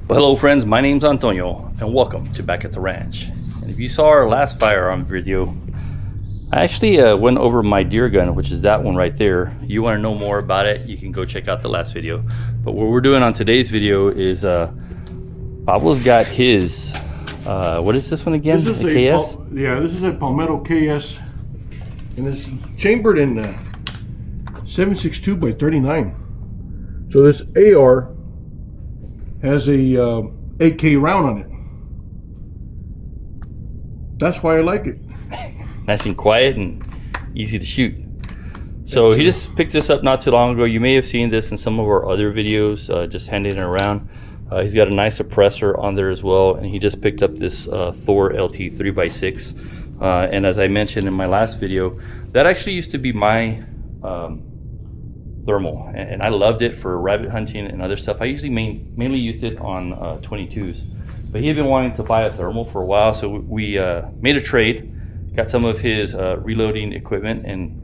Well, hello friends, my name's Antonio and welcome to Back at the Ranch. And if you saw our last firearm video, I actually went over my deer gun, which is that one right there. You want to know more about it, you can go check out the last video. But what we're doing on today's video is Pablo's got his, what is this one again? This is a KS? This is a Palmetto KS, and it's chambered in 7.62 by 39. So this AR has a 8K round on it. That's why I like it. Nice and quiet and easy to shoot. So he just picked this up not too long ago. You may have seen this in some of our other videos, just handing it around. He's got a nice suppressor on there as well, and he just picked up this Thor LT 3x6. And as I mentioned in my last video, that actually used to be my thermal, and I loved it for rabbit hunting and other stuff. I usually mainly used it on 22s, but he had been wanting to buy a thermal for a while, so we made a trade, got some of his reloading equipment, and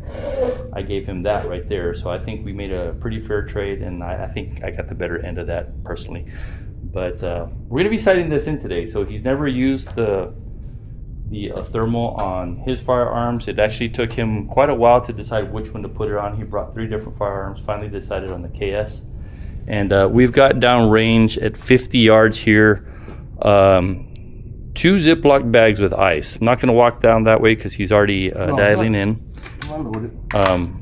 I gave him that right there. So I think we made a pretty fair trade, and I think I got the better end of that personally. But we're going to be sighting this in today. So he's never used the thermal on his firearms. It actually took him quite a while to decide which one to put it on. He brought 3 different firearms, finally decided on the KS. And we've got down range at 50 yards here, 2 Ziploc bags with ice. I'm not going to walk down that way because he's already dialing in. No,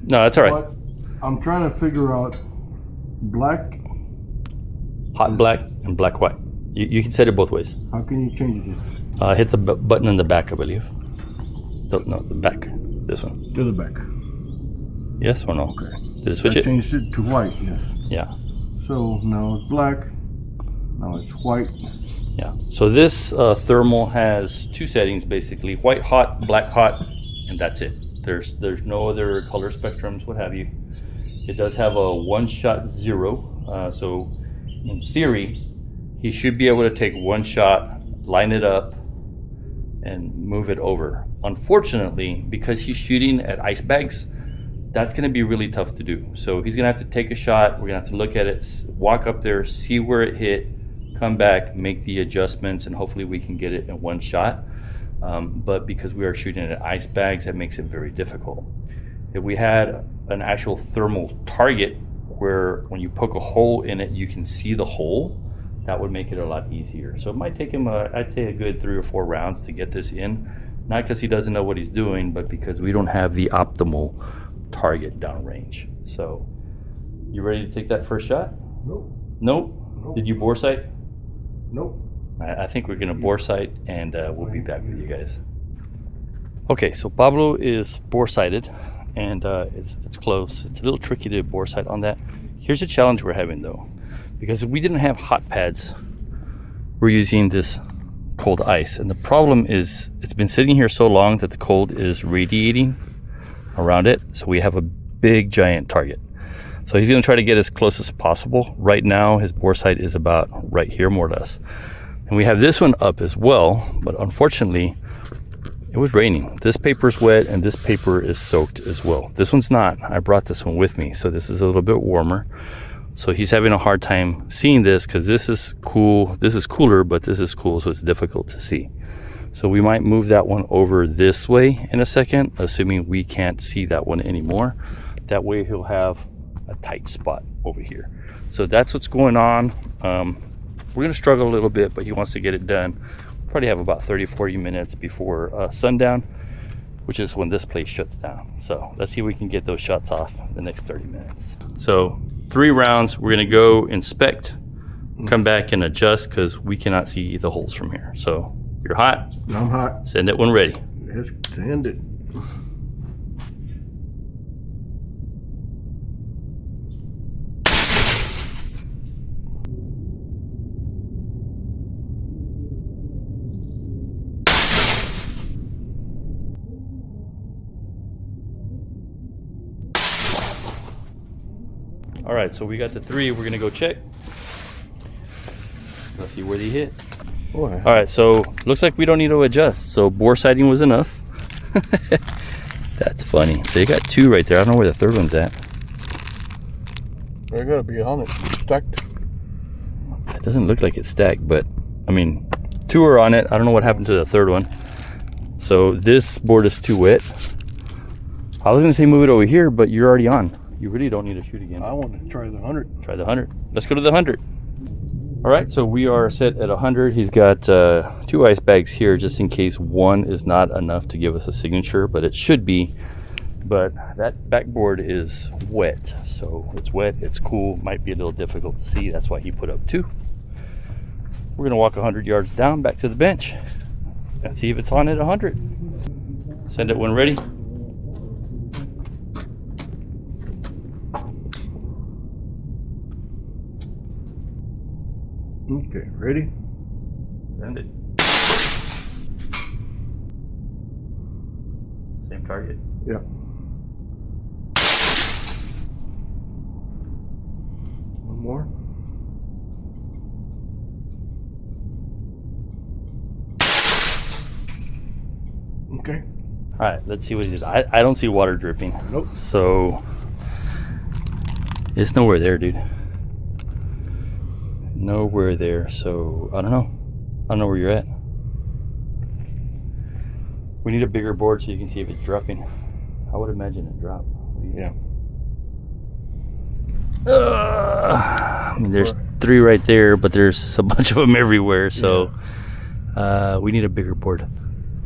that's all right. But I'm trying to figure out black. Hot black and black white. You can set it both ways. How can you change it? Hit the button in the back, I believe. No, the back. This one. To the back. Yes or no? Okay. Did it switch I it? changed it to white, yes. Yeah. So now it's black. Now it's white. Yeah. So this thermal has 2 settings basically: white hot, black hot, and that's it. There's no other color spectrums, what have you. It does have a 1-shot 0. So in theory, he should be able to take 1 shot, line it up, and move it over. Unfortunately, because he's shooting at ice bags, that's going to be really tough to do. So he's going to have to take a shot. We're going to have to look at it, walk up there, see where it hit, come back, make the adjustments, and hopefully we can get it in 1 shot. But because we are shooting at ice bags, that makes it very difficult. If we had an actual thermal target where when you poke a hole in it, you can see the hole, that would make it a lot easier. So it might take him, I'd say, a good 3 or 4 rounds to get this in. Not because he doesn't know what he's doing, but because we don't have the optimal target downrange. So, you ready to take that first shot? Nope. Nope? Did you bore sight? Nope. I think we're gonna bore sight, and we'll be back with you guys. Okay, so Pablo is bore sighted, and it's close. It's a little tricky to bore sight on that. Here's a challenge we're having though. Because if we didn't have hot pads, we're using this cold ice. And the problem is it's been sitting here so long that the cold is radiating around it. So we have a big giant target. So he's gonna try to get as close as possible. Right now, his bore sight is about right here, more or less. And we have this one up as well, but unfortunately, it was raining. This paper's wet and this paper is soaked as well. This one's not. I brought this one with me, so this is a little bit warmer. So he's having a hard time seeing this because this is cool. This is cooler, but this is cool, so it's difficult to see. So we might move that one over this way in a second, assuming we can't see that one anymore. That way he'll have a tight spot over here. So that's what's going on. We're gonna struggle a little bit, but he wants to get it done. We'll probably have about 30-40 minutes before sundown, which is when this place shuts down. So let's see if we can get those shots off in the next 30 minutes. So 3 rounds, we're gonna go inspect, come back and adjust because we cannot see the holes from here. So you're hot? I'm hot. Send it when ready. Let's send it. All right, so we got the 3. We're gonna go check. Let's see where they hit. Boy. All right, so looks like we don't need to adjust. So bore sighting was enough. That's funny. So you got 2 right there. I don't know where the 3rd one's at. They're gonna be on it, stacked. doesn't look like it's stacked, but I mean, 2 are on it. I don't know what happened to the 3rd one. So this board is too wet. I was gonna say move it over here, but you're already on. You really don't need to shoot again. I want to try the 100. Try the 100. Let's go to the 100. All right, so we are set at 100. He's got 2 ice bags here just in case one is not enough to give us a signature, but it should be. But that backboard is wet, so it's wet, it's cool, might be a little difficult to see. That's why he put up 2. We're gonna walk 100 yards down back to the bench and see if it's on at 100. Send it when ready. Okay, ready? Send it. Same target. Yeah. One more. Okay. All right, let's see what he did. I don't see water dripping. Nope. So it's nowhere there, dude. Nowhere there. So I don't know. I don't know where you're at. We need a bigger board so you can see if it's dropping. I would imagine it dropped. Yeah. I mean, there's 3 right there, but there's a bunch of them everywhere. So we need a bigger board.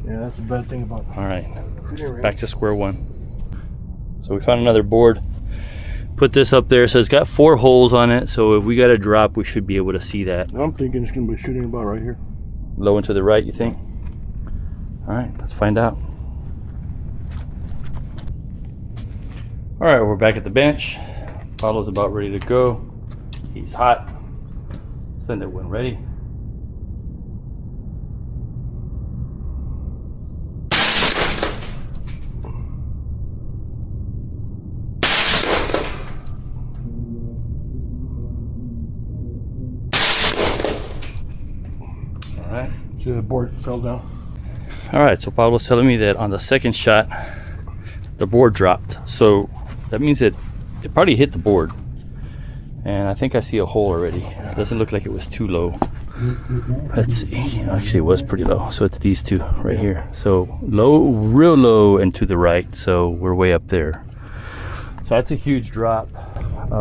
Yeah, that's the bad thing about it. All right, back to square one. So we found another board. Put this up there. So it's got 4 holes on it. So if we got a drop, we should be able to see that. I'm thinking it's going to be shooting about right here. Low and to the right, you think? All right, let's find out. All right, we're back at the bench. Pablo's about ready to go. He's hot. Send it when ready. All right. See, the board fell down. All right, so Pablo's telling me that on the 2nd shot, the board dropped. So that means it probably hit the board. And I think I see a hole already. It doesn't look like it was too low. Let's see. Actually, it was pretty low. So it's these 2 right here. So low, real low, and to the right. So we're way up there. So that's a huge drop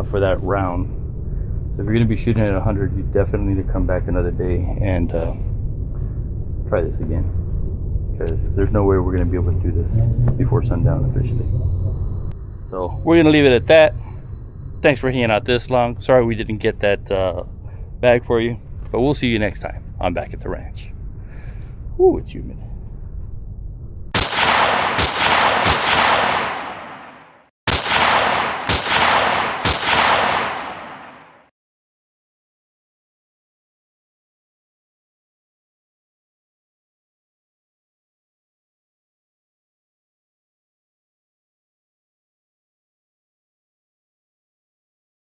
for that round. So if you're going to be shooting at 100, you definitely need to come back another day and try this again. Because there's no way we're going to be able to do this before sundown officially. So we're going to leave it at that. Thanks for hanging out this long. Sorry we didn't get that bag for you, but we'll see you next time. I'm back at the ranch. Ooh, it's humid.